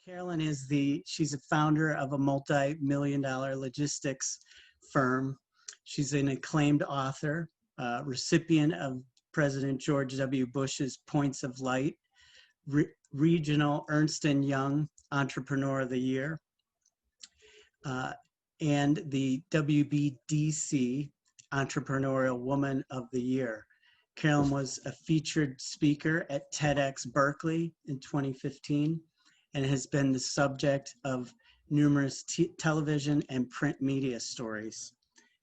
Carolyn is she's a founder of a multi-million-dollar logistics firm. She's an acclaimed author, recipient of President George W. Bush's Points of Light, Regional Ernst & Young Entrepreneur of the Year, and the WBDC Entrepreneurial Woman of the Year. Carolyn was a featured speaker at TedX Berkeley in 2015 and has been the subject of numerous television and print media stories,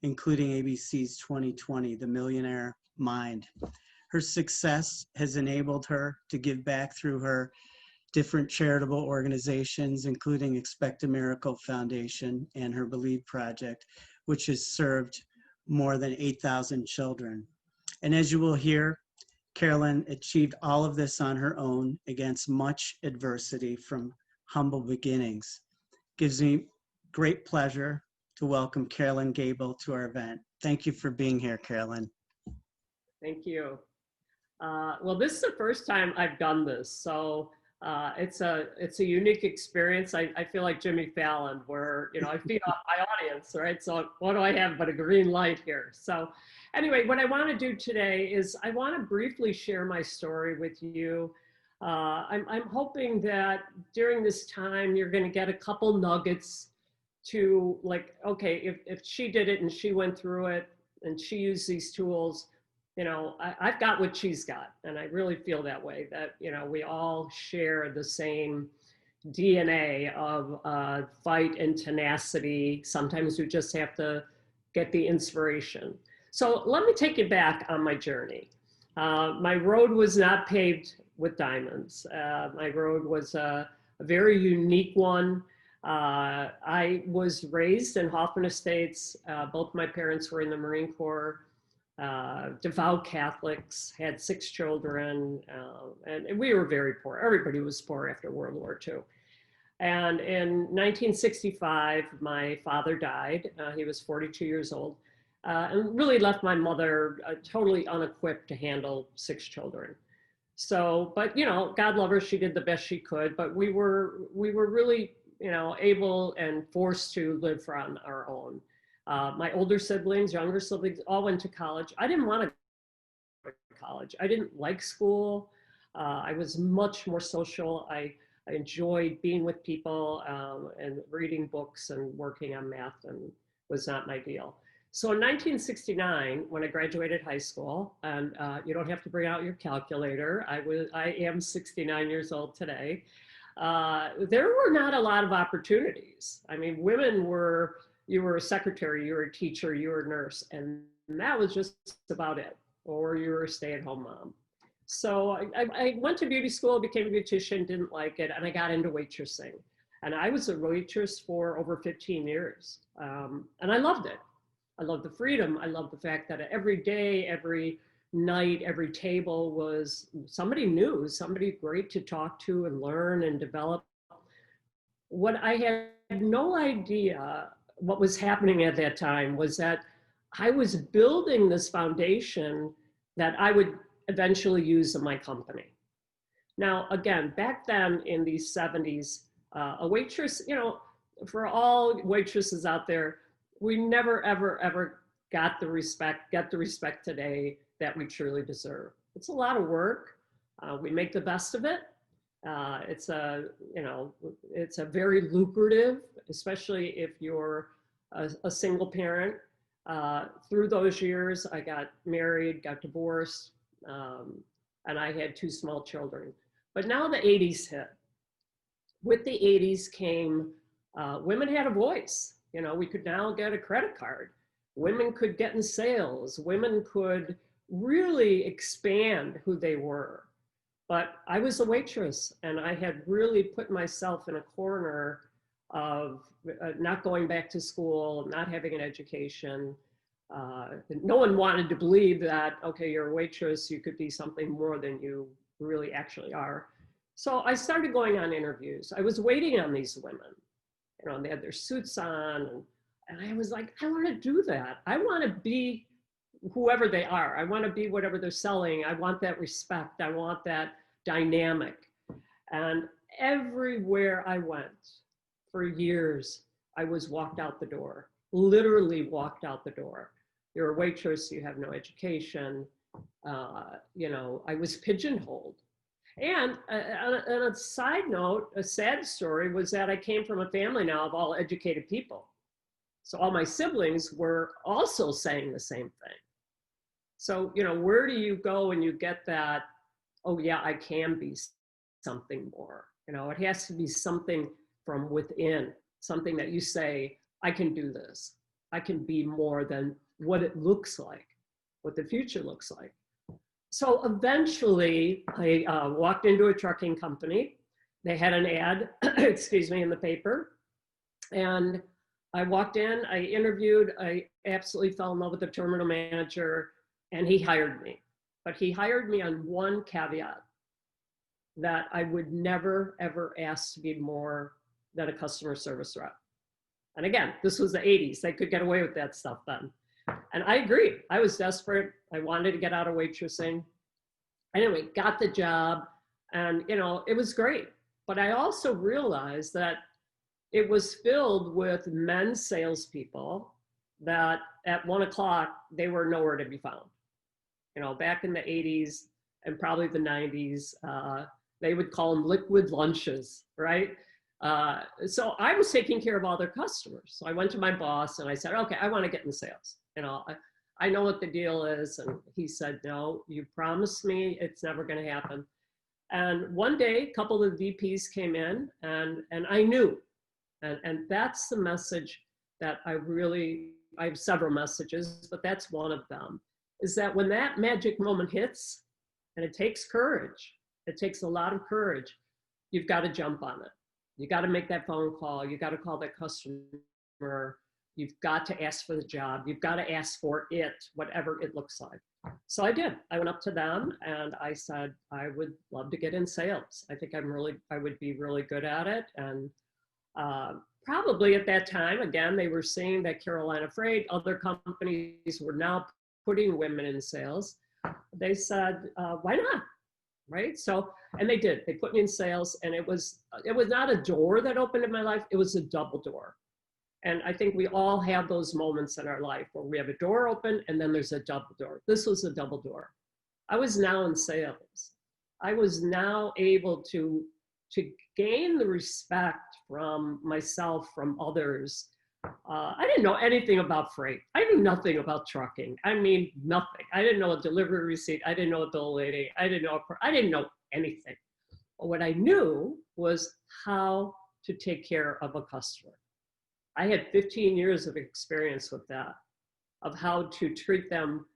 including ABC's 2020, The Millionaire Mind. Her success has enabled her to give back through her different charitable organizations, including Expect a Miracle Foundation and her Believe Project, which has served more than 8,000 children. And as you will hear, Carolyn achieved all of this on her own against much adversity from humble beginnings. Gives me great pleasure to welcome Carolyn Gable to our event. Thank you for being here, Carolyn. Thank you. Well, this is the first time I've done this, so it's a unique experience. I feel like Jimmy Fallon, where I feed off my audience, right? So what do I have but a green light here? So anyway, what I want to do today is I want to briefly share my story with you. I'm hoping that during this time you're going to get a couple nuggets to, like, okay, if she did it and she went through it and she used these tools, I've got what she's got. And I really feel that way, that, we all share the same DNA of fight and tenacity. Sometimes we just have to get the inspiration. So let me take you back on my journey. My road was not paved with diamonds. My road was a very unique one. I was raised in Hoffman Estates. Both my parents were in the Marine Corps. Devout Catholics, had 6 children, and we were very poor. Everybody was poor after World War II. And in 1965, my father died. He was 42 years old, and really left my mother totally unequipped to handle 6 children. So, but God love her, she did the best she could, but we were really, able and forced to live on our own. My older siblings, younger siblings, all went to college. I didn't want to go to college. I didn't like school. I was much more social. I enjoyed being with people and reading books and working on math, and was not my deal. So in 1969, when I graduated high school, and you don't have to bring out your calculator, I am 69 years old today, there were not a lot of opportunities. I mean, women were, you were a secretary, you were a teacher, you were a nurse, and that was just about it. Or you were a stay-at-home mom. So I went to beauty school, became a beautician, didn't like it, and I got into waitressing. And I was a waitress for over 15 years. And I loved it. I loved the freedom. I loved the fact that every day, every night, every table was somebody new, somebody great to talk to and learn and develop. What I had no idea what was happening at that time was that I was building this foundation that I would eventually use in my company. Now, again, back then in the 70s, a waitress, for all waitresses out there, we never, ever, ever get the respect today that we truly deserve. It's a lot of work. We make the best of it. It's a very lucrative, especially if you're a single parent. Through those years, I got married, got divorced, and I had 2 small children. But now the 80s hit. With the 80s came, women had a voice. We could now get a credit card. Women could get in sales. Women could really expand who they were. But I was a waitress, and I had really put myself in a corner of not going back to school, not having an education. No one wanted to believe that, okay, you're a waitress, you could be something more than you really actually are. So I started going on interviews. I was waiting on these women. They had their suits on, and I was like, I want to do that. I want to be whoever they are. I want to be whatever they're selling. I want that respect. I want that dynamic. And everywhere I went for years, I was walked out the door, literally walked out the door. You're a waitress, you have no education. I was pigeonholed. And on a side note, a sad story was that I came from a family now of all educated people. So all my siblings were also saying the same thing. So, where do you go when you get that, oh yeah, I can be something more? It has to be something from within, something that you say, I can do this. I can be more than what it looks like, what the future looks like. So eventually I walked into a trucking company. They had an ad, in the paper. And I walked in, I interviewed, I absolutely fell in love with the terminal manager, and he hired me. But he hired me on one caveat, that I would never, ever ask to be more than a customer service rep. And again, this was the 80s. They could get away with that stuff then. And I agreed. I was desperate. I wanted to get out of waitressing. Anyway, got the job, and it was great. But I also realized that it was filled with men salespeople that at 1 o'clock, they were nowhere to be found. Back in the 80s and probably the 90s, they would call them liquid lunches, right? So I was taking care of all their customers. So I went to my boss and I said, okay, I want to get in sales. I know what the deal is. And he said, no, you promised me it's never going to happen. And one day, a couple of VPs came in and I knew. And that's the message that I have several messages, but that's one of them, is that when that magic moment hits, and it takes courage, it takes a lot of courage, you've got to jump on it. You got to make that phone call. You got to call that customer. You've got to ask for the job. You've got to ask for it, whatever it looks like. So I did. I went up to them and I said, I would love to get in sales. I think I would be really good at it. And probably at that time, again, they were seeing that Carolina Freight, other companies were now putting women in sales. They said, why not? Right? So, and they did. They put me in sales, and it was not a door that opened in my life. It was a double door. And I think we all have those moments in our life where we have a door open and then there's a double door. This was a double door. I was now in sales. I was now able to gain the respect from myself, from others. I didn't know anything about freight. I knew nothing about trucking. I mean, nothing. I didn't know a delivery receipt. I didn't know a bill of lading. I didn't know anything. But what I knew was how to take care of a customer. I had 15 years of experience with that, of how to treat them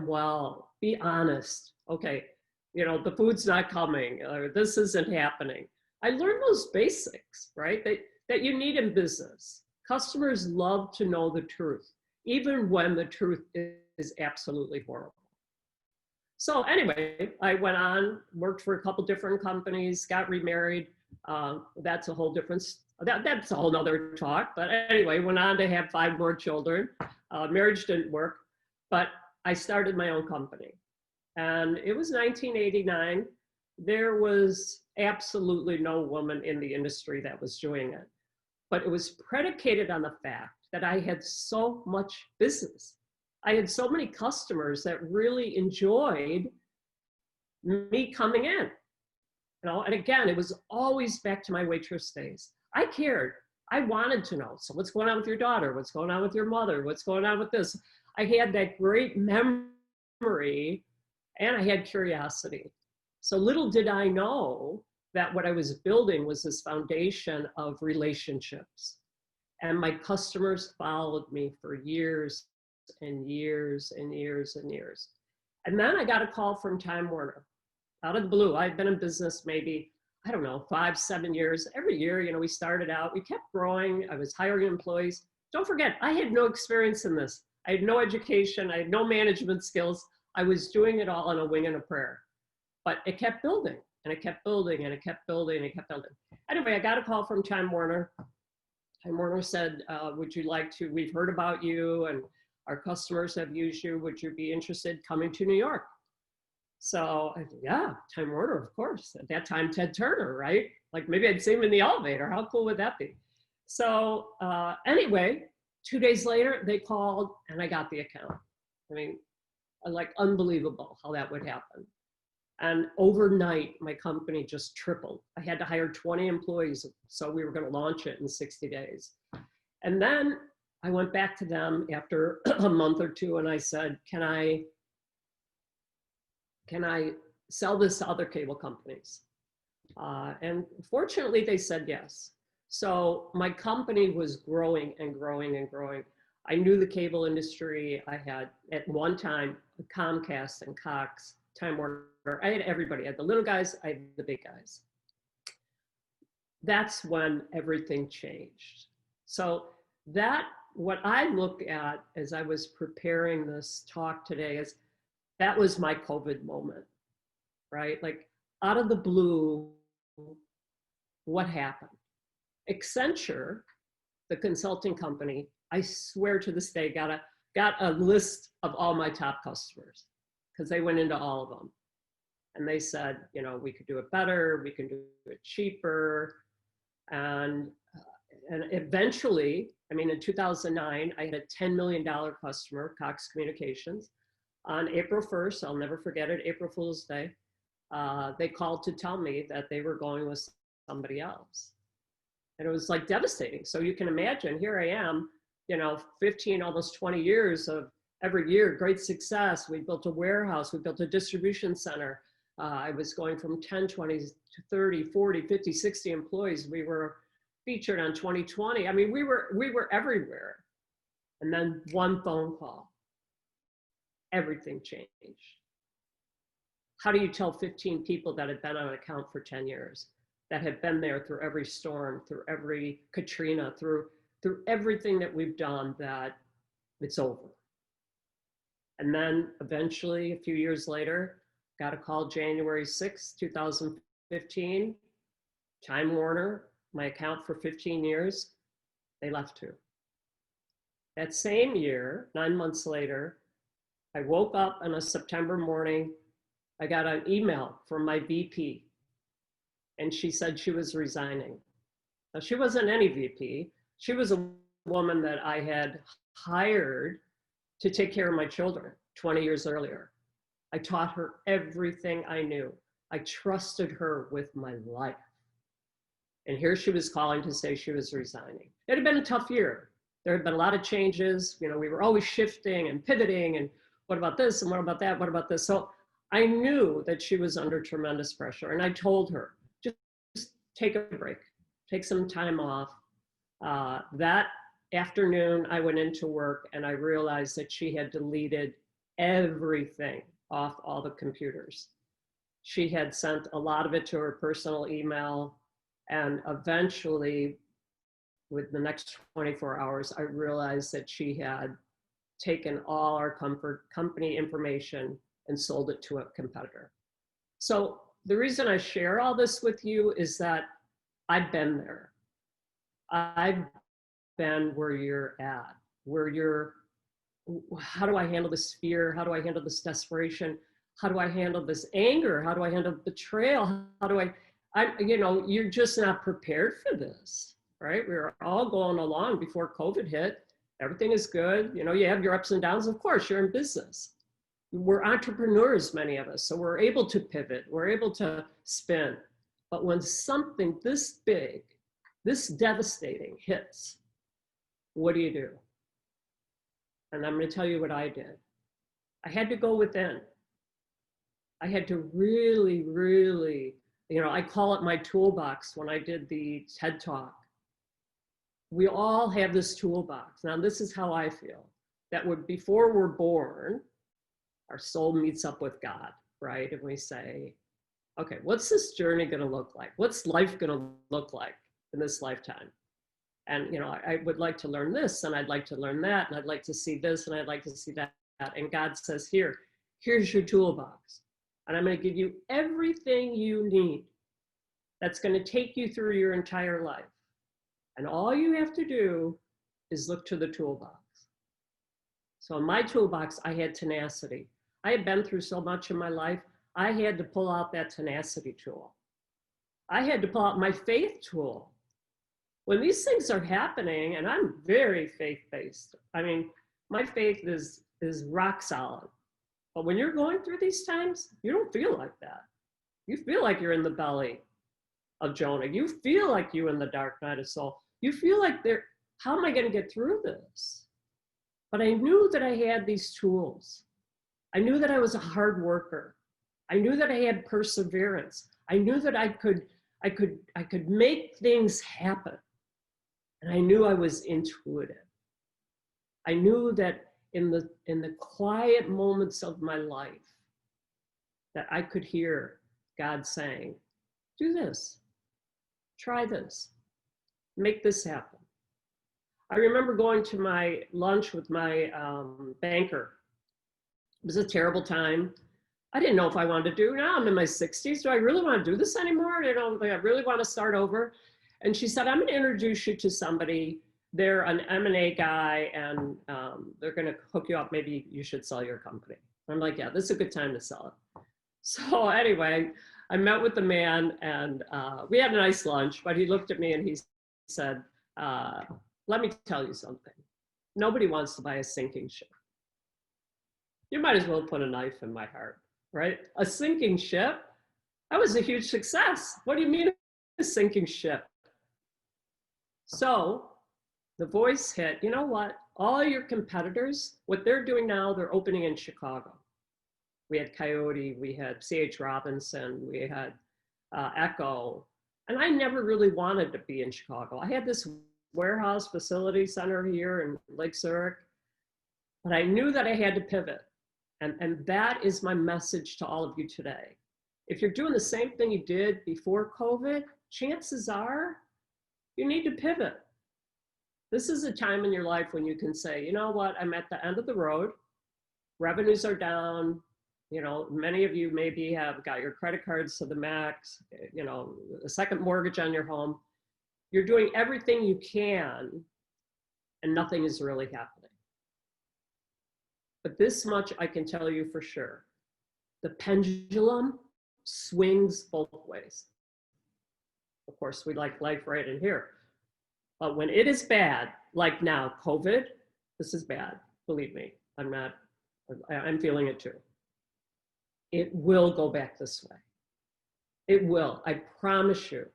well, be honest. Okay, the food's not coming, or this isn't happening. I learned those basics, right? That you need in business. Customers love to know the truth, even when the truth is absolutely horrible. So anyway, I went on, worked for a couple different companies, got remarried. That's a whole different, that's a whole nother talk. But anyway, went on to have 5 more children. Marriage didn't work, but I started my own company. And it was 1989. There was absolutely no woman in the industry that was doing it. But it was predicated on the fact that I had so much business. I had so many customers that really enjoyed me coming in. And again, it was always back to my waitress days. I cared. I wanted to know. So what's going on with your daughter? What's going on with your mother? What's going on with this? I had that great memory and I had curiosity. So little did I know that what I was building was this foundation of relationships. And my customers followed me for years and years and years and years. And then I got a call from Time Warner out of the blue. I've been in business maybe, 5, 7 years. Every year, we started out, we kept growing. I was hiring employees. Don't forget, I had no experience in this. I had no education. I had no management skills. I was doing it all on a wing and a prayer. But it kept building, and it kept building, and it kept building, and it kept building. Anyway, I got a call from Time Warner. Time Warner said, would you like to, we've heard about you, and our customers have used you. Would you be interested coming to New York? So I said, yeah, Time Warner, of course. At that time, Ted Turner, right? Like maybe I'd see him in the elevator. How cool would that be? So anyway, 2 days later, they called and I got the account. I mean, like unbelievable how that would happen. And overnight, my company just tripled. I had to hire 20 employees, so we were going to launch it in 60 days. And then I went back to them after a month or two and I said, can I sell this to other cable companies? And fortunately, they said yes. So my company was growing and growing and growing. I knew the cable industry. I had, at one time, Comcast and Cox, Time Warner. I had everybody. I had the little guys, I had the big guys. That's when everything changed. So what I look at as I was preparing this talk today is that was my COVID moment, right? Like out of the blue, what happened? Accenture, the consulting company, I swear to this day, got a list of all my top customers because they went into all of them. And they said, you know, we could do it better, we can do it cheaper. And eventually, I mean, in 2009, I had a $10 million customer, Cox Communications. On April 1st, I'll never forget it, April Fool's Day, they called to tell me that they were going with somebody else. And it was like devastating. So you can imagine, here I am, you know, 15, almost 20 years of every year, great success. We built a warehouse, we built a distribution center. I was going from 10, 20 to 30, 40, 50, 60 employees. We were featured on 2020. I mean, we were everywhere. And then one phone call, everything changed. How do you tell 15 people that had been on an account for 10 years, that had been there through every storm, through every Katrina, through everything that we've done, that it's over? And then eventually, a few years later, got a call January 6, 2015, Time Warner, my account for 15 years, they left too. That same year, 9 months later, I woke up on a September morning, I got an email from my VP, and she said she was resigning. Now, she wasn't any VP. She was a woman that I had hired to take care of my children 20 years earlier. I taught her everything I knew. I trusted her with my life. And here she was calling to say she was resigning. It had been a tough year. There had been a lot of changes. You know, we were always shifting and pivoting, and what about this, and what about that, what about this? So I knew that she was under tremendous pressure, and I told her, just take a break, take some time off. That afternoon, I went into work and I realized that she had deleted everything off all the computers. She had sent a lot of it to her personal email, and eventually, with the next 24 hours, I realized that she had taken all our company information and sold it to a competitor. So the reason I share all this with you is that I've been there. I've been where you're at, how do I handle this fear? How do I handle this desperation? How do I handle this anger? How do I handle betrayal? How do you know, you're just not prepared for this, right? We were all going along before COVID hit. Everything is good. You know, you have your ups and downs. Of course, you're in business. We're entrepreneurs, many of us. So we're able to pivot. We're able to spin. But when something this big, this devastating hits, what do you do? And I'm going to tell you what I did. I had to go within. I had to really, really, you know, I call it my toolbox when I did the TED Talk. We all have this toolbox. Now, this is how I feel. That before we're born, our soul meets up with God, right? And we say, okay, what's this journey going to look like? What's life going to look like in this lifetime? And, you know, I would like to learn this, and I'd like to learn that, and I'd like to see this, and I'd like to see that. And God says, here's your toolbox. And I'm going to give you everything you need that's going to take you through your entire life. And all you have to do is look to the toolbox. So in my toolbox, I had tenacity. I had been through so much in my life, I had to pull out that tenacity tool. I had to pull out my faith tool. When these things are happening, and I'm very faith-based, I mean, my faith is rock solid. But when you're going through these times, you don't feel like that. You feel like you're in the belly of Jonah. You feel like you in the dark night of soul. You feel like how am I going to get through this? But I knew that I had these tools. I knew that I was a hard worker. I knew that I had perseverance. I knew that I could make things happen. And I knew I was intuitive. I knew that in the quiet moments of my life, that I could hear God saying, do this, try this, make this happen. I remember going to my lunch with my banker. It was a terrible time. I didn't know if I wanted to do. Now I'm in my 60s. Do I really want to do this anymore? I really want to start over. And she said, I'm going to introduce you to somebody. They're an M&A guy, and they're going to hook you up. Maybe you should sell your company. I'm like, yeah, this is a good time to sell it. So anyway, I met with the man, and we had a nice lunch, but he looked at me and he said, let me tell you something. Nobody wants to buy a sinking ship. You might as well put a knife in my heart, right? A sinking ship? That was a huge success. What do you mean a sinking ship? So the voice hit, you know what? All your competitors, what they're doing now, they're opening in Chicago. We had Coyote, we had C.H. Robinson, we had Echo. And I never really wanted to be in Chicago. I had this warehouse facility center here in Lake Zurich, but I knew that I had to pivot. And that is my message to all of you today. If you're doing the same thing you did before COVID, chances are you need to pivot. This is a time in your life when you can say, you know what, I'm at the end of the road. Revenues are down. You know, many of you maybe have got your credit cards to the max, you know, a second mortgage on your home. You're doing everything you can and nothing is really happening. But this much I can tell you for sure. The pendulum swings both ways. Of course, we like life right in here. But when it is bad, like now, COVID, this is bad. Believe me, I'm feeling it too. It will go back this way. It will, I promise you.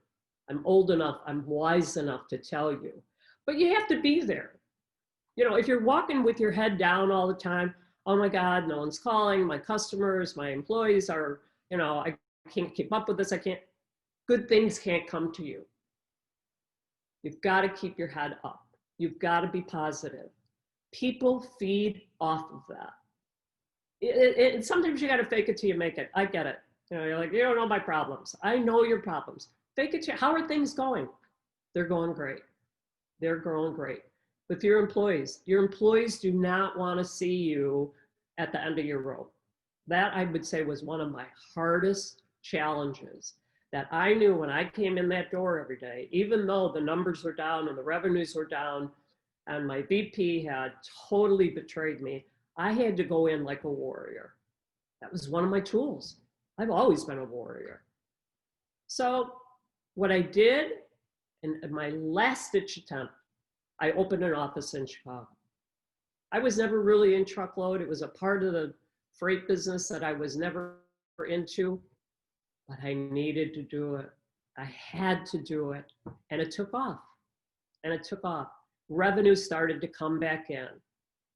I'm old enough, I'm wise enough to tell you. But you have to be there. You know, if you're walking with your head down all the time, oh my God, no one's calling, my customers, my employees are, you know, I can't keep up with this, good things can't come to you. You've got to keep your head up. You've got to be positive. People feed off of that. Sometimes you got to fake it till you make it. I get it. You know, you're like, you don't know my problems. I know your problems. Fake it. How are things going? They're going great. They're going great. With your employees do not want to see you at the end of your rope. That I would say was one of my hardest challenges, that I knew when I came in that door every day, even though the numbers were down and the revenues were down and my VP had totally betrayed me, I had to go in like a warrior. That was one of my tools. I've always been a warrior. So what I did in my last ditch attempt, I opened an office in Chicago. I was never really in truckload. It was a part of the freight business that I was never into, but I needed to do it. I had to do it, and it took off. Revenue started to come back in.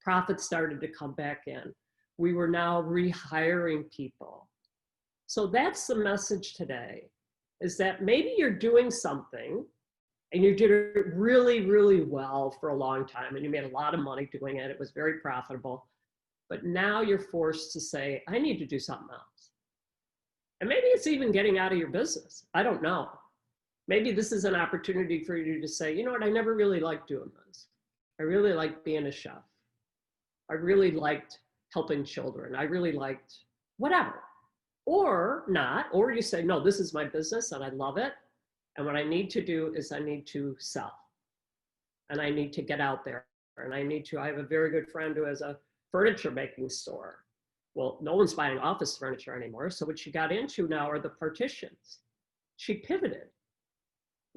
Profits started to come back in. We were now rehiring people. So that's the message today, is that maybe you're doing something and you did it really, really well for a long time and you made a lot of money doing it. It was very profitable. But now you're forced to say, I need to do something else. And maybe it's even getting out of your business. I don't know. Maybe this is an opportunity for you to say, you know what, I never really liked doing this. I really liked being a chef. I really liked helping children. I really liked whatever. Or not, or you say, no, this is my business and I love it. And what I need to do is I need to sell. And I need to get out there. And I have a very good friend who has a furniture making store. Well, no one's buying office furniture anymore. So what you got into now are the partitions. she pivoted.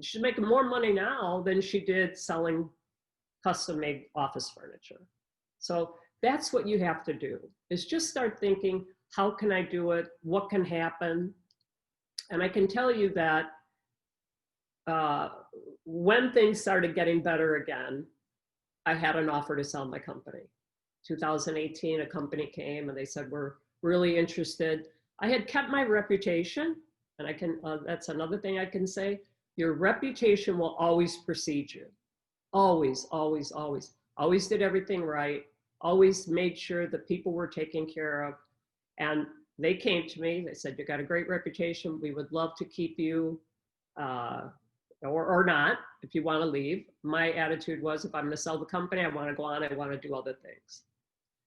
She's making more money now than she did selling custom-made office furniture. So that's what you have to do, is just start thinking, how can I do it? What can happen? And I can tell you that when things started getting better again, I had an offer to sell my company. 2018, a company came and they said, we're really interested. I had kept my reputation, and I can, that's another thing I can say, your reputation will always precede you. Always, always, always. Always did everything right. Always made sure that people were taken care of. And they came to me, they said, you got a great reputation. We would love to keep you, or not, if you want to leave. My attitude was, if I'm going to sell the company, I want to go on, I want to do other things.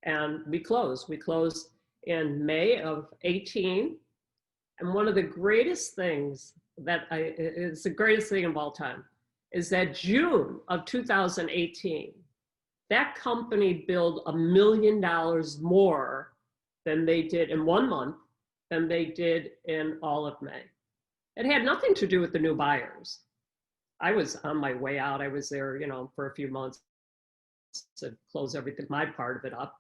And we closed. We closed in May of 18. And one of the greatest things that it's the greatest thing of all time, is that June of 2018, that company billed $1 million more than they did in 1 month than they did in all of May. It had nothing to do with the new buyers. I was on my way out. I was there, for a few months to close everything, my part of it up.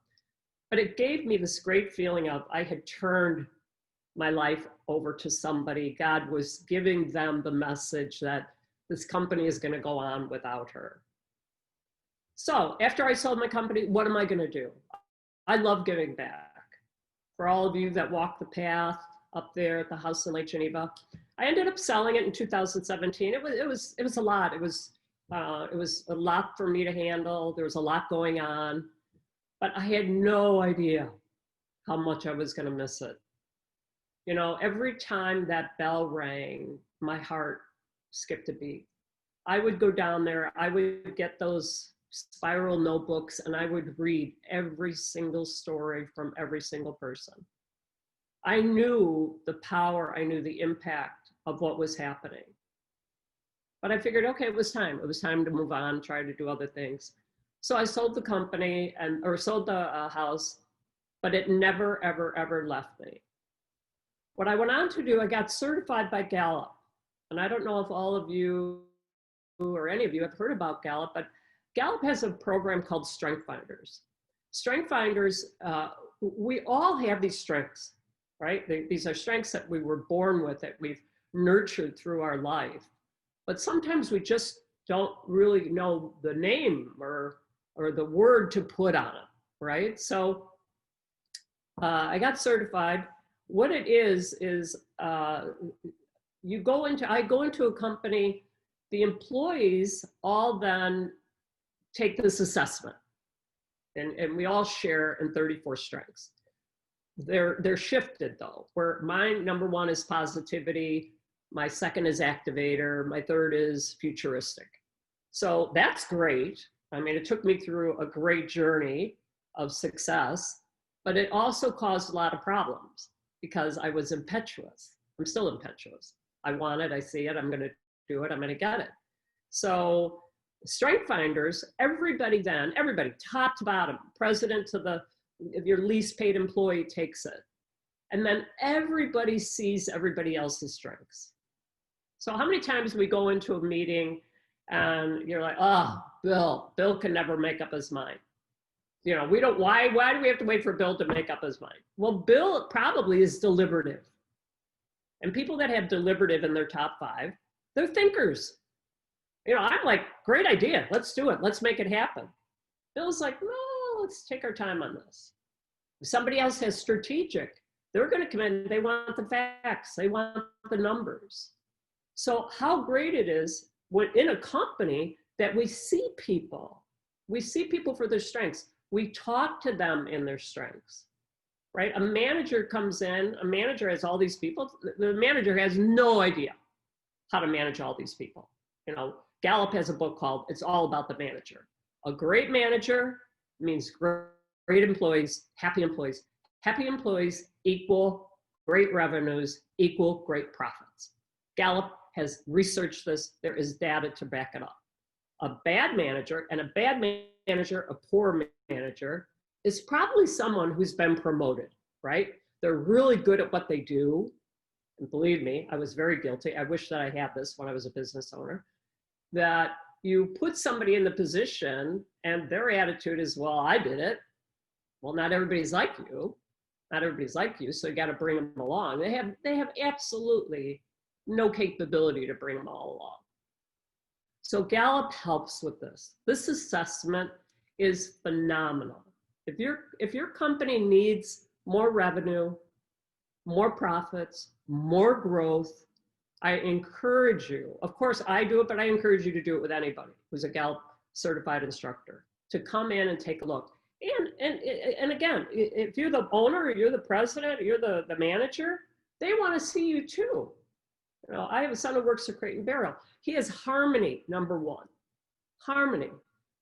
But it gave me this great feeling of I had turned my life over to somebody. God was giving them the message that this company is going to go on without her. So after I sold my company, what am I going to do? I love giving back. For all of you that walk the path up there at the house in Lake Geneva, I ended up selling it in 2017. It was a lot. It was a lot for me to handle. There was a lot going on, but I had no idea how much I was going to miss it. Every time that bell rang, my heart skipped a beat. I would go down there, I would get those spiral notebooks, and I would read every single story from every single person. I knew the power, I knew the impact of what was happening. But I figured, okay, it was time. It was time to move on, try to do other things. So I sold the company or sold the house, but it never, ever, ever left me. What I went on to do, I got certified by Gallup. And I don't know if all of you or any of you have heard about Gallup, but Gallup has a program called Strength Finders. Strength Finders, we all have these strengths, right? These are strengths that we were born with, that we've nurtured through our life. But sometimes we just don't really know the name or the word to put on it, right? So I got certified. What it is I go into a company, the employees all then take this assessment, and we all share in 34 strengths. They're shifted though, where my number 1 is positivity, my second is activator, my third is futuristic. So that's great. I mean, it took me through a great journey of success, but it also caused a lot of problems because I was impetuous. I'm still impetuous. I want it, I see it, I'm gonna do it, I'm gonna get it. So Strength Finders, everybody, top to bottom, president to your least paid employee takes it. And then everybody sees everybody else's strengths. So how many times we go into a meeting and you're like, oh, Bill can never make up his mind. Why do we have to wait for Bill to make up his mind? Well, Bill probably is deliberative. And people that have deliberative in their top 5, they're thinkers. I'm like, great idea. Let's do it. Let's make it happen. Bill's like, no, let's take our time on this. If somebody else has strategic, they're going to come in. They want the facts. They want the numbers. So how great it is when in a company that we see people for their strengths. We talk to them in their strengths, right? A manager comes in, a manager has all these people. The manager has no idea how to manage all these people. Gallup has a book called It's All About the Manager. A great manager means great employees, happy employees. Happy employees equal great revenues, equal great profits. Gallup has researched this. There is data to back it up. A bad manager, a poor manager, is probably someone who's been promoted, right? They're really good at what they do, and believe me, I was very guilty. I wish that I had this when I was a business owner, that you put somebody in the position and their attitude is, well, I did it. Well, not everybody's like you. Not everybody's like you, so you got to bring them along. They have absolutely no capability to bring them all along. So Gallup helps with this. This assessment is phenomenal. If your company needs more revenue, more profits, more growth, I encourage you, of course I do it, but I encourage you to do it with anybody who's a Gallup certified instructor, to come in and take a look. And again, if you're the owner, or you're the president, or you're the manager, they want to see you too. You know, I have a son who works for Crate and Barrel. He has harmony, number one, harmony.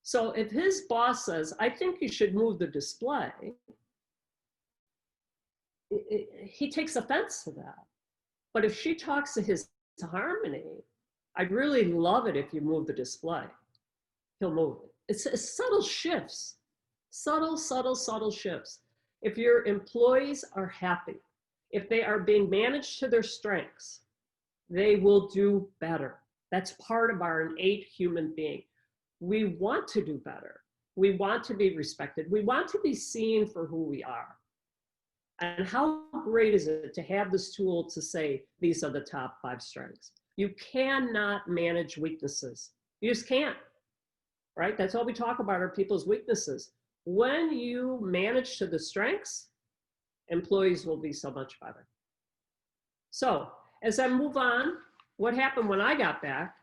So if his boss says, I think you should move the display, he takes offense to that. But if she talks to his harmony, I'd really love it if you move the display. He'll move it. It's subtle shifts, subtle shifts. If your employees are happy, if they are being managed to their strengths, they will do better. That's part of our innate human being. We want to do better. We want to be respected. We want to be seen for who we are. And how great is it to have this tool to say, these are the top 5 strengths. You cannot manage weaknesses. You just can't, right? That's all we talk about are people's weaknesses. When you manage to the strengths, employees will be so much better. So as I move on, what happened when I got back?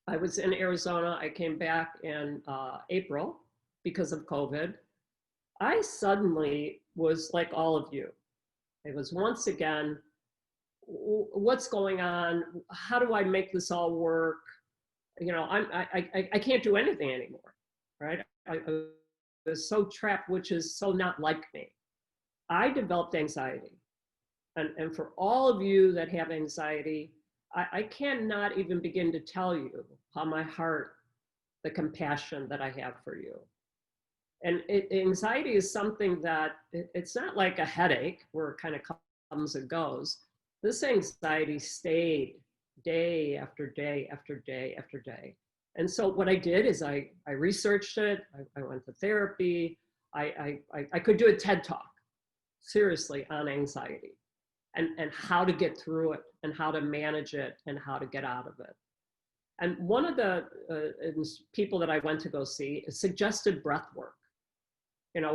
I was in Arizona. I came back in April because of COVID. I suddenly was like all of you. It was once again, what's going on? How do I make this all work? You know, I can't do anything anymore, right? I was so trapped, which is so not like me. I developed anxiety. And for all of you that have anxiety, I cannot even begin to tell you how my heart, the compassion that I have for you. And anxiety is something that, it's not like a headache where it kind of comes and goes. This anxiety stayed day after day after day after day. And so what I did is I researched it, I went to therapy, I could do a TED Talk, seriously, on anxiety and how to get through it and how to manage it and how to get out of it. And one of the people that I went to go see suggested breath work. You know,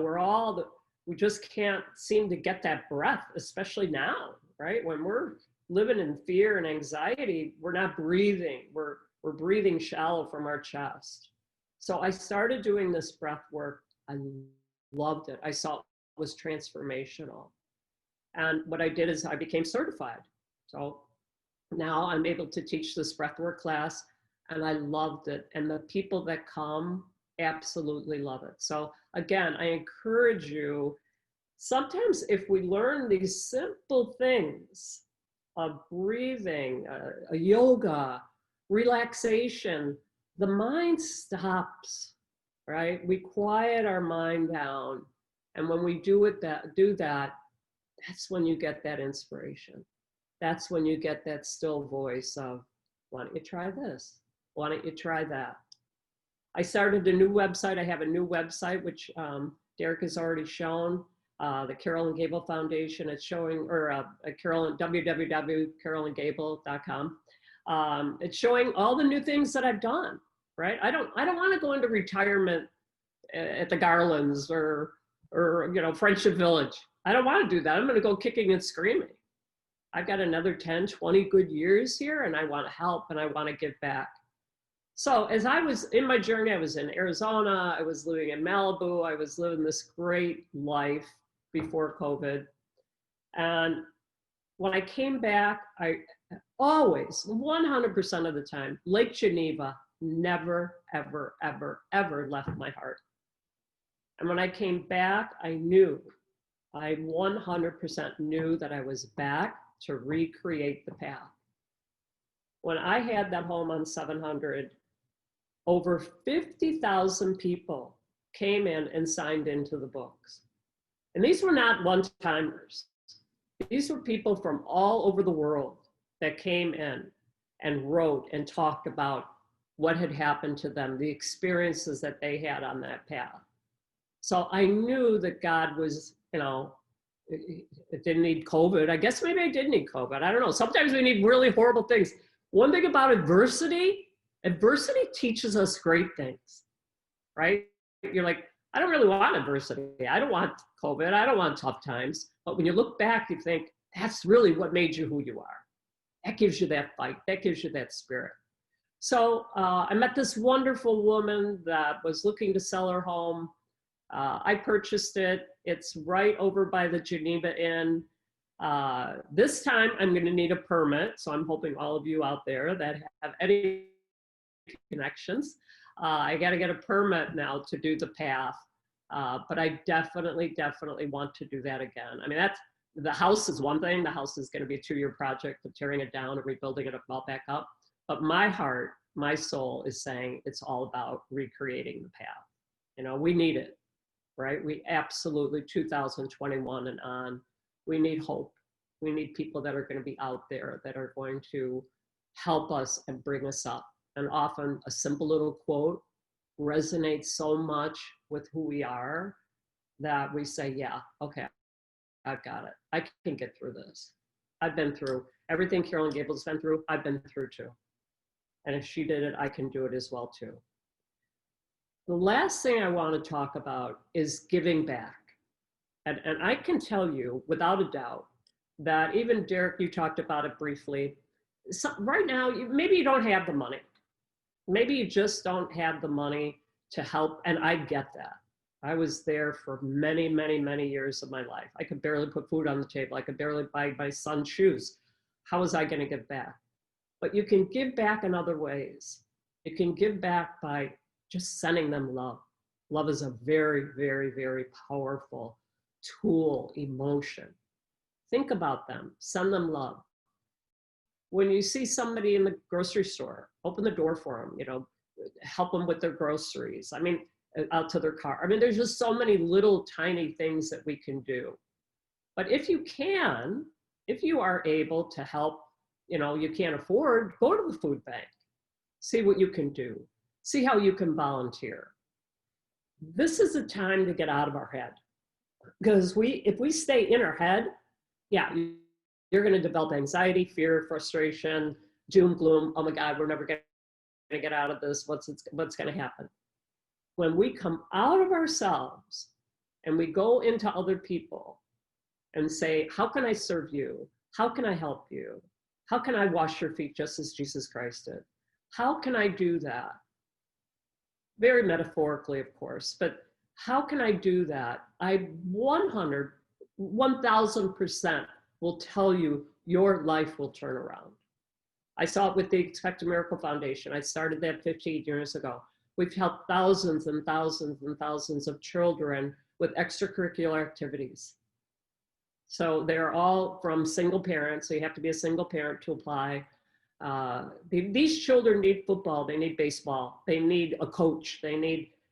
we just can't seem to get that breath, especially now, right? When we're living in fear and anxiety, we're not breathing. We're breathing shallow from our chest. So I started doing this breath work. I loved it. I saw it was transformational. And what I did is I became certified. So now I'm able to teach this breathwork class, and I loved it. And the people that come absolutely love it. So again, I encourage you, sometimes if we learn these simple things of breathing, a yoga, relaxation, the mind stops, right? We quiet our mind down. And when we do that, that's when you get that inspiration. That's when you get that still voice of, why don't you try this? Why don't you try that? I started a new website. I have a new website, which Derek has already shown, the Carolyn Gable Foundation. It's showing, or www.carolyngable.com. It's showing all the new things that I've done, right? I don't want to go into retirement at the Garlands or you know, Friendship Village. I don't want to do that. I'm going to go kicking and screaming. I've got another 10, 20 good years here, and I want to help and I want to give back. So as I was in my journey, I was in Arizona, I was living in Malibu, I was living this great life before COVID. And when I came back, I always, 100% of the time, Lake Geneva never, ever, ever, ever left my heart. And when I came back, I 100% knew that I was back to recreate the path. When I had that home on 700, over 50,000 people came in and signed into the books. And these were not one-timers. These were people from all over the world that came in and wrote and talked about what had happened to them, the experiences that they had on that path. So I knew that God was, it didn't need COVID. I guess maybe I did need COVID. I don't know. Sometimes we need really horrible things. One thing about adversity teaches us great things, right? You're like, I don't really want adversity. I don't want COVID. I don't want tough times. But when you look back, you think, that's really what made you who you are. That gives you that fight. That gives you that spirit. So I met this wonderful woman that was looking to sell her home. I purchased it. It's right over by the Geneva Inn. This time I'm going to need a permit. So I'm hoping all of you out there that have any connections, I got to get a permit now to do the path. But I definitely want to do that again. I mean, the house is one thing. The house is going to be a 2-year project of tearing it down and rebuilding it all back up. But my heart, my soul is saying it's all about recreating the path. We need it, right? We absolutely, 2021 and on, we need hope. We need people that are going to be out there that are going to help us and bring us up. And often a simple little quote resonates so much with who we are that we say, yeah, okay, I've got it. I can get through this. I've been through everything Carolyn Gable's been through. I've been through too. And if she did it, I can do it as well too. The last thing I want to talk about is giving back. And I can tell you without a doubt that even Derek, you talked about it briefly. So right now, maybe you don't have the money. Maybe you just don't have the money to help. And I get that. I was there for many years of my life. I could barely put food on the table. I could barely buy my son's shoes. How was I going to give back? But you can give back in other ways. You can give back by just sending them love. Love is a very powerful tool, emotion. Think about them, send them love. When you see somebody in the grocery store, open the door for them, help them with their groceries. I mean, out to their car. I mean, there's just so many little tiny things that we can do. But if you are able to help, you can't afford, go to the food bank, see what you can do, see how you can volunteer. This is a time to get out of our head. Because if we stay in our head, yeah, you're going to develop anxiety, fear, frustration, doom, gloom. Oh my God, we're never going to get out of this. What's going to happen? When we come out of ourselves and we go into other people and say, how can I serve you? How can I help you? How can I wash your feet just as Jesus Christ did? How can I do that? Very metaphorically, of course, but how can I do that? I 1000% will tell you your life will turn around. I saw it with the Expect a Miracle Foundation. I started that 15 years ago. We've helped thousands and thousands and thousands of children with extracurricular activities. So they're all from single parents. So you have to be a single parent to apply. These children need football. They need baseball. They need a coach.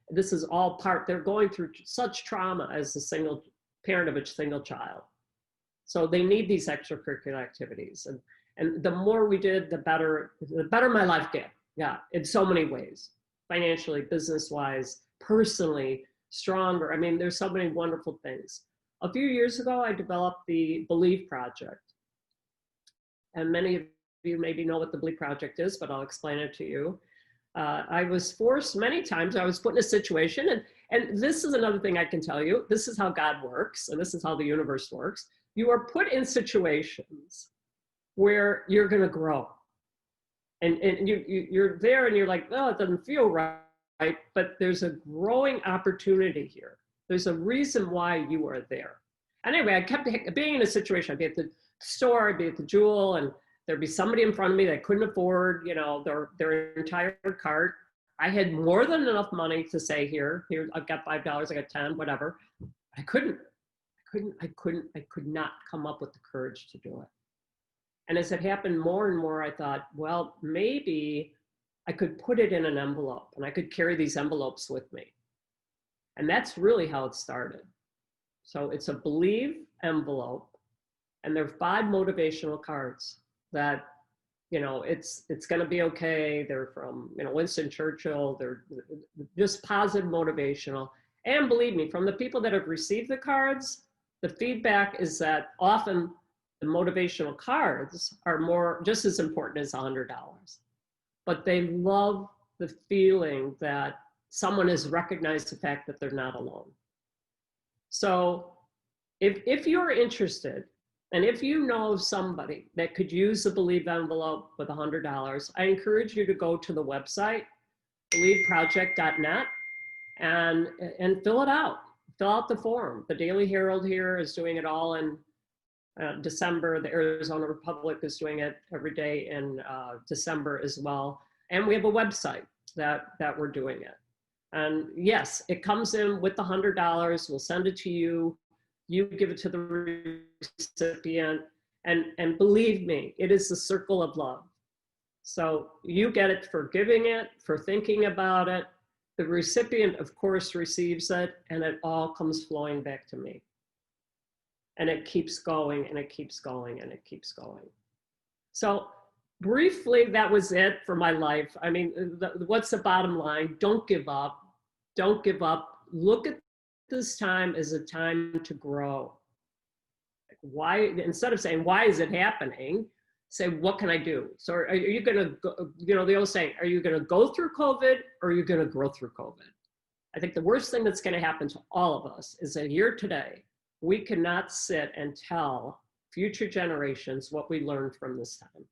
This is all part, they're going through such trauma as a single parent of a single child. So they need these extracurricular activities. And the more we did, the better my life get. Yeah, in so many ways, financially, business-wise, personally, stronger. I mean, there's so many wonderful things. A few years ago, I developed the Believe Project. And many of you maybe know what the Believe Project is, but I'll explain it to you. I was forced many times, I was put in a situation, and this is another thing I can tell you, this is how God works, and this is how the universe works. You are put in situations where you're gonna grow. And you're there and you're like, oh, it doesn't feel right, but there's a growing opportunity here. There's a reason why you are there. Anyway, I kept being in a situation, I'd be at the store, I'd be at the Jewel, and there'd be somebody in front of me that couldn't afford, their entire cart. I had more than enough money to say, here, I've got $5, I got 10, whatever. I could not come up with the courage to do it. And as it happened more and more, I thought, well, maybe I could put it in an envelope and I could carry these envelopes with me. And that's really how it started. So it's a Believe envelope. And there are 5 motivational cards that, you know, it's going to be okay. They're from, you know, Winston Churchill. They're just positive motivational. And believe me, from the people that have received the cards, the feedback is that often the motivational cards are just as important as $100. But they love the feeling that someone has recognized the fact that they're not alone. So if you're interested, and if you know of somebody that could use the Believe envelope with $100, I encourage you to go to the website, believeproject.net, and fill it out. Fill out the form. The Daily Herald here is doing it all in December. The Arizona Republic is doing it every day in December as well. And we have a website that we're doing it. And yes, it comes in with the $100. We'll send it to you. You give it to the recipient. And believe me, it is the circle of love. So you get it for giving it, for thinking about it. The recipient, of course, receives it, and it all comes flowing back to me. And it keeps going, and it keeps going, and it keeps going. So briefly, that was it for my life. I mean, what's the bottom line? Don't give up. Don't give up. Look at this time as a time to grow. Why, instead of saying, why is it happening? Say, what can I do? So are you going to go, you know, the old saying, are you going to go through COVID or are you going to grow through COVID? I think the worst thing that's going to happen to all of us is that here today, we cannot sit and tell future generations what we learned from this time.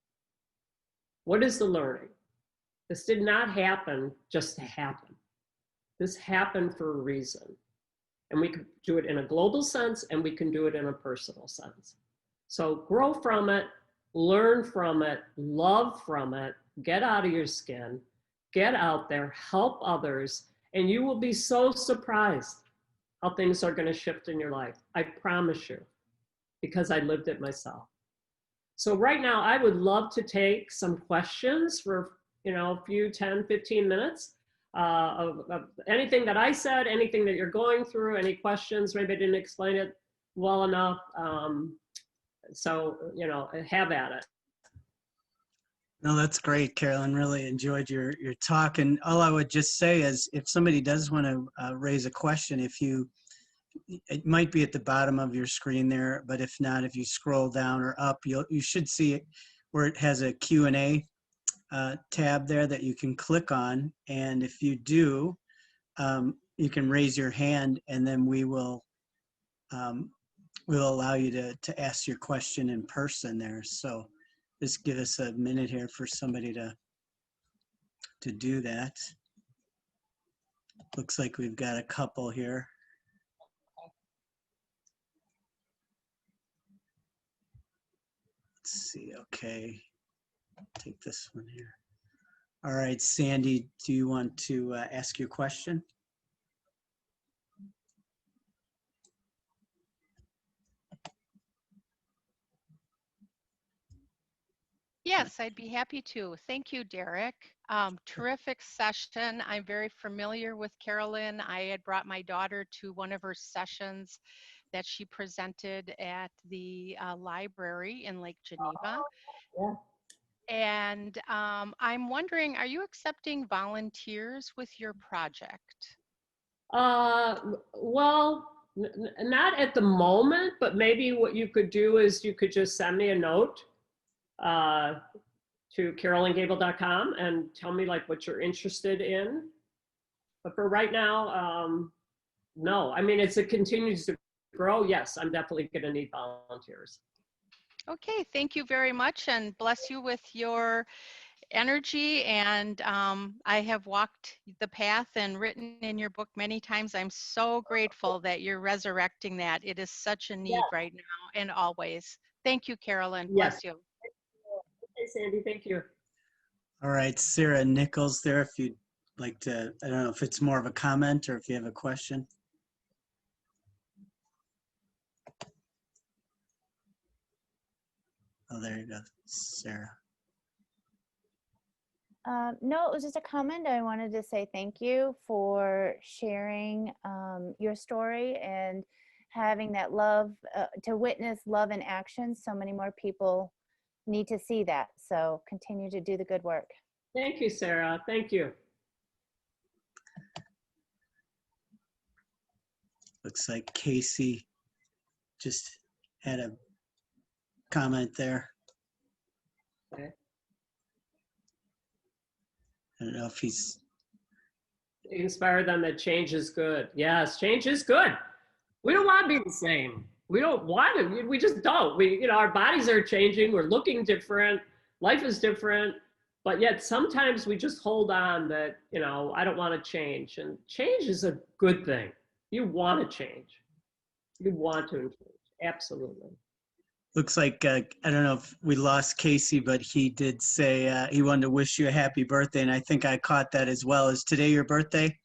What is the learning? This did not happen just to happen. This happened for a reason. And we can do it in a global sense and we can do it in a personal sense. So grow from it, learn from it, love from it, get out of your skin, get out there, help others, and you will be so surprised how things are going to shift in your life. I promise you, because I lived it myself. So right now, I would love to take some questions for, you know, a few 10, 15 minutes of anything that I said, anything that you're going through, any questions. Maybe I didn't explain it well enough. So, you know, have at it. No, that's great, Carolyn. Really enjoyed your talk. And all I would just say is if somebody does want to raise a question, it might be at the bottom of your screen there, but if not, if you scroll down or up, you should see it where it has a Q&A tab there that you can click on. And if you do, you can raise your hand and then we'll allow you to ask your question in person there. So just give us a minute here for somebody to do that. Looks like we've got a couple here. Let's see, okay. Take this one here. All right, Sandy, do you want to ask your question? Yes, I'd be happy to. Thank you, Derek. Terrific session. I'm very familiar with Carolyn. I had brought my daughter to one of her sessions that she presented at the library in Lake Geneva. Yeah. And I'm wondering, are you accepting volunteers with your project? Well, not at the moment, but maybe what you could do is you could just send me a note to carolyngable.com and tell me like what you're interested in. But for right now, no. I mean, as it continues to grow, yes, I'm definitely going to need volunteers. Okay, thank you very much and bless you with your energy. And I have walked the path and written in your book many times. I'm so grateful that you're resurrecting that. It is such a need right now and always. Thank you, Carolyn. Bless you. Hey, Sandy, thank you. All right, Sarah Nichols there, if you'd like to, I don't know if it's more of a comment or if you have a question. Oh, there you go, Sarah. No, it was just a comment. I wanted to say thank you for sharing your story and having that love, to witness love in action. So many more people need to see that. So continue to do the good work. Thank you, Sarah. Thank you. Looks like Casey just had a comment there. Okay. I don't know if he's, Inspire them that change is good. Yes, change is good. We don't want to be the same. We don't want to. We just don't. Our bodies are changing. We're looking different. Life is different. But yet sometimes we just hold on that, I don't want to change. And change is a good thing. You want to change. You want to change. Absolutely. looks like, I don't know if we lost Casey, but he did say he wanted to wish you a happy birthday. And I think I caught that as well. Is today your birthday?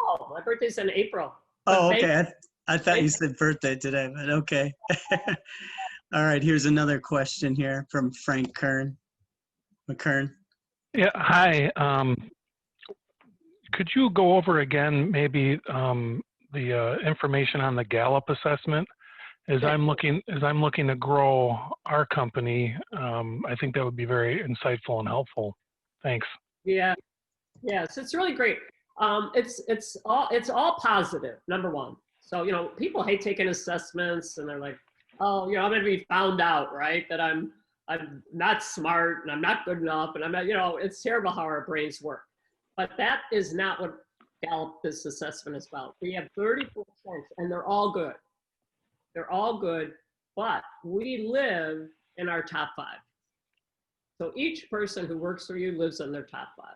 Oh, my birthday's in April. Oh, But okay. I thought you said birthday today, but okay. All right, here's another question here from Frank McKern. Yeah, hi. Could you go over again maybe the information on the Gallup assessment? As I'm looking to grow our company, I think that would be very insightful and helpful. Thanks. Yeah, yes, it's really great. It's all positive. Number one. So people hate taking assessments, and they're like, oh, I'm going to be found out, right? That I'm not smart and I'm not good enough, and I'm not. It's terrible how our brains work. But that is not what Gallup this assessment is about. We have 34 points, and they're all good. They're all good, but we live in our top 5. So each person who works for you lives in their top 5.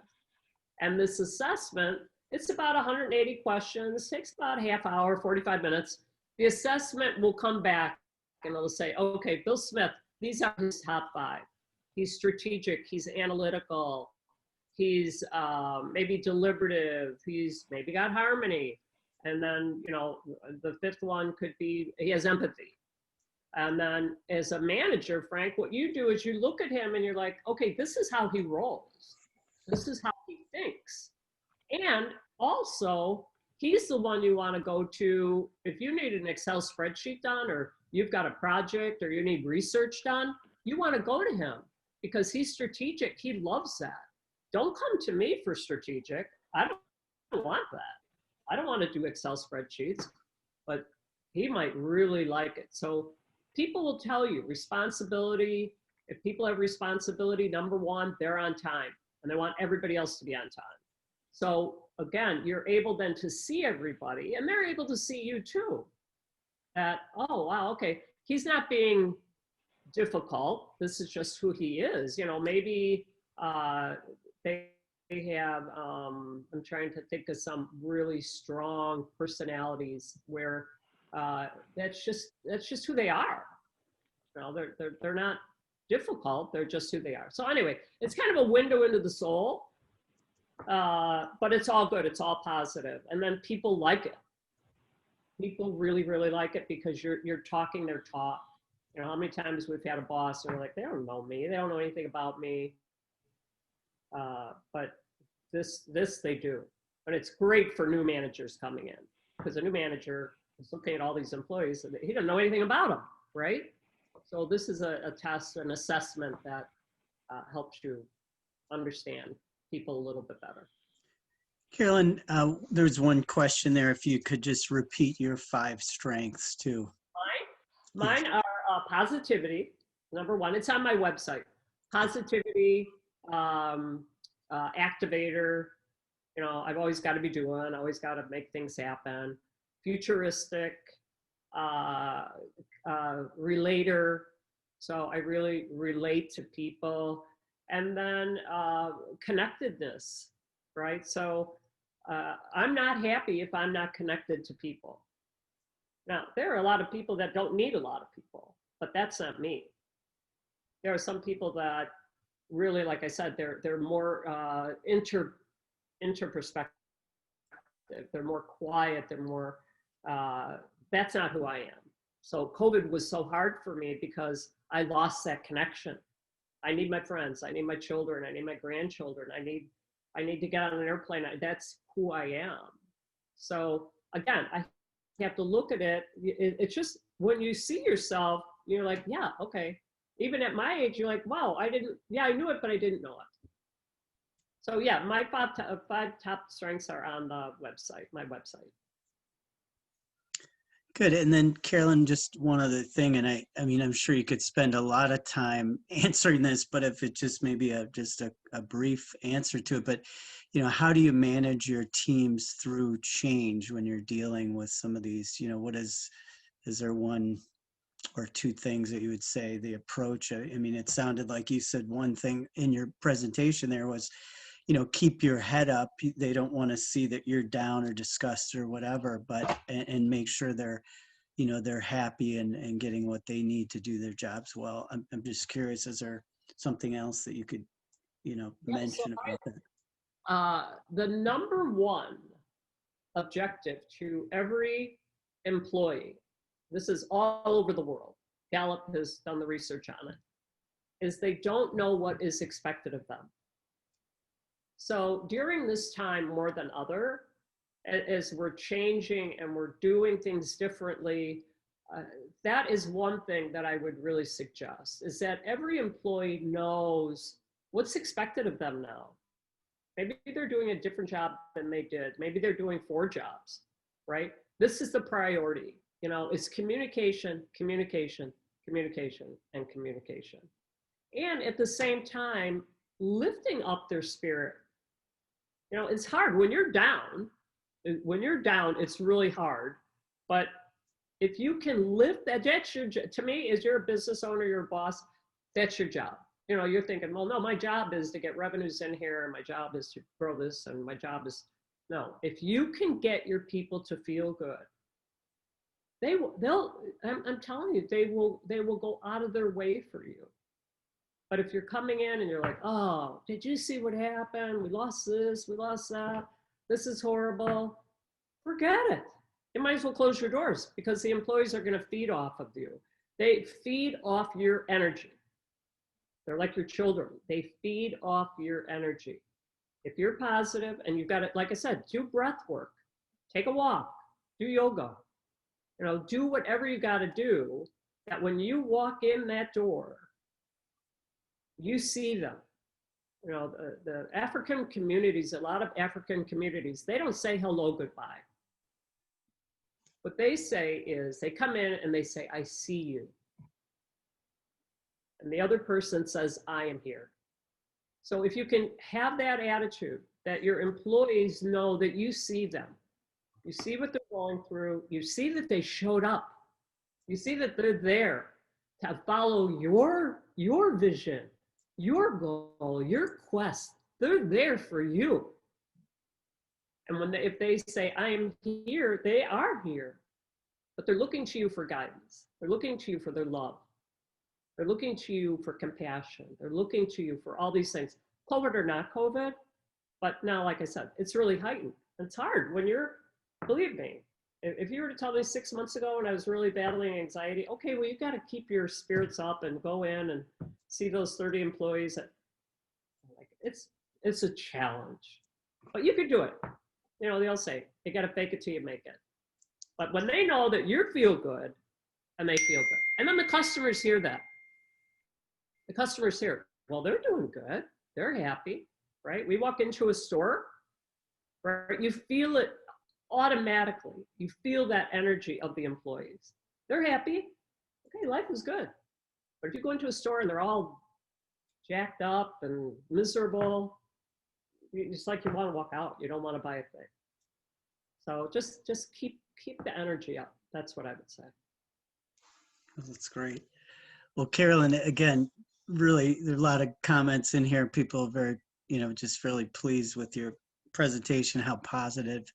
And this assessment, it's about 180 questions, takes about a half hour, 45 minutes. The assessment will come back and it'll say, okay, Bill Smith, these are his top 5. He's strategic, he's analytical, he's maybe deliberative, he's maybe got harmony. And then, the 5th one could be, he has empathy. And then as a manager, Frank, what you do is you look at him and you're like, okay, this is how he rolls. This is how he thinks. And also, he's the one you want to go to if you need an Excel spreadsheet done, or you've got a project, or you need research done, you want to go to him because he's strategic. He loves that. Don't come to me for strategic. I don't want that. I don't want to do Excel spreadsheets, but he might really like it. So people will tell you responsibility. If people have responsibility, number one, they're on time, and they want everybody else to be on time. So again, you're able then to see everybody, and they're able to see you too. That, oh, wow, okay, he's not being difficult. This is just who he is. Maybe they have, I'm trying to think of some really strong personalities where that's just who they are. They're not difficult. They're just who they are. So anyway, it's kind of a window into the soul, but it's all good. It's all positive. And then people like it. People really, really like it because you're talking their talk. How many times we've had a boss and we're like, they don't know me. They don't know anything about me. But this they do. But it's great for new managers coming in, because a new manager is looking at all these employees and he doesn't know anything about them, right? So this is a test, an assessment that helps you understand people a little bit better. Carolyn, there's one question there. If you could just repeat your 5 strengths too. Mine are positivity, number one. It's on my website. Positivity, activator. I've always got to be doing. Always got to make things happen. Futuristic, relator. So I really relate to people. And then connectedness, right? So I'm not happy if I'm not connected to people. Now, there are a lot of people that don't need a lot of people, but that's not me. There are some people that really, like I said, they're more interperspective. They're more quiet. They're more, that's not who I am. So COVID was so hard for me because I lost that connection. I need my friends. I need my children. I need my grandchildren. I need to get on an airplane. That's who I am. So again, I have to look at it. It's just when you see yourself, you're like, yeah, okay. Even at my age, you're like, wow, I knew it, but I didn't know it. So yeah, my five top strengths are on the website, my website. Good. And then Carolyn, just one other thing, and I mean, I'm sure you could spend a lot of time answering this, but if it just maybe just a brief answer to it, but how do you manage your teams through change when you're dealing with some of these, is there one or two things that you would say the approach? I mean, it sounded like you said one thing in your presentation there was, keep your head up. They don't want to see that you're down or disgusted or whatever, but, and make sure they're, they're happy and getting what they need to do their jobs well. I'm just curious, is there something else that you could, mention about that? The number one objective to every employee, this is all over the world, Gallup has done the research on it, is they don't know what is expected of them. So during this time more than other, as we're changing and we're doing things differently, that is one thing that I would really suggest, is that every employee knows what's expected of them now. Maybe they're doing a different job than they did. Maybe they're doing 4 jobs, right? This is the priority. It's communication, communication, communication, and communication. And at the same time, lifting up their spirit. It's hard when you're down. When you're down, it's really hard. But if you can lift that, that's your, to me, as you're a business owner, you're a boss, that's your job. You're thinking, well, no, my job is to get revenues in here, and my job is to grow this, and my job is, no. If you can get your people to feel good, I'm telling you, they will go out of their way for you. But if you're coming in and you're like, oh, did you see what happened? We lost this, we lost that. This is horrible. Forget it. You might as well close your doors, because the employees are going to feed off of you. They feed off your energy. They're like your children. They feed off your energy. If you're positive and you've got it, like I said, do breath work, take a walk, do yoga, do whatever you got to do, that when you walk in that door, you see them. The African communities, a lot of African communities, they don't say hello, goodbye. What they say is, they come in and they say, I see you. And the other person says, I am here. So if you can have that attitude, that your employees know that you see them, you see what they're going through, you see that they showed up, you see that they're there to follow your vision, your goal, your quest. They're there for you. And if they say, I am here, they are here. But they're looking to you for guidance. They're looking to you for their love. They're looking to you for compassion. They're looking to you for all these things, COVID or not COVID. But now, like I said, it's really heightened. It's hard when believe me, if you were to tell me 6 months ago when I was really battling anxiety, okay, well, you've got to keep your spirits up and go in and see those 30 employees. It's a challenge, but you could do it. They'll say, you got to fake it till you make it. But when they know that you feel good, and they feel good, and then the customers hear that. The customers hear, well, they're doing good. They're happy, right? We walk into a store, right? You feel it automatically. You feel that energy of the employees. They're happy. Okay, life is good. But if you go into a store and they're all jacked up and miserable, it's like you want to walk out. You don't want to buy a thing. So just keep the energy up. That's what I would say. That's great. Well, Carolyn, again, really, there are a lot of comments in here. People are very, just really pleased with your presentation, how positive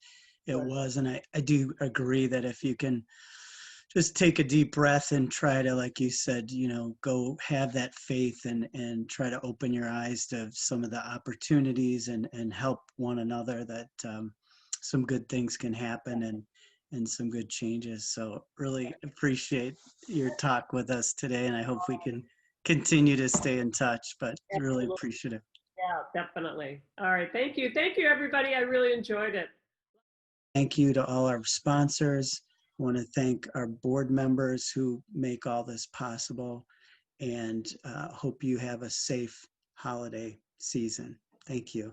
it was. And I do agree that if you can just take a deep breath and try to, like you said, go have that faith and try to open your eyes to some of the opportunities and help one another, that some good things can happen and some good changes. So really appreciate your talk with us today, and I hope we can continue to stay in touch, but really appreciative. Yeah, definitely. All right, thank you. Thank you, everybody. I really enjoyed it. Thank you to all our sponsors I want to thank our board members who make all this possible, and hope you have a safe holiday season. Thank you.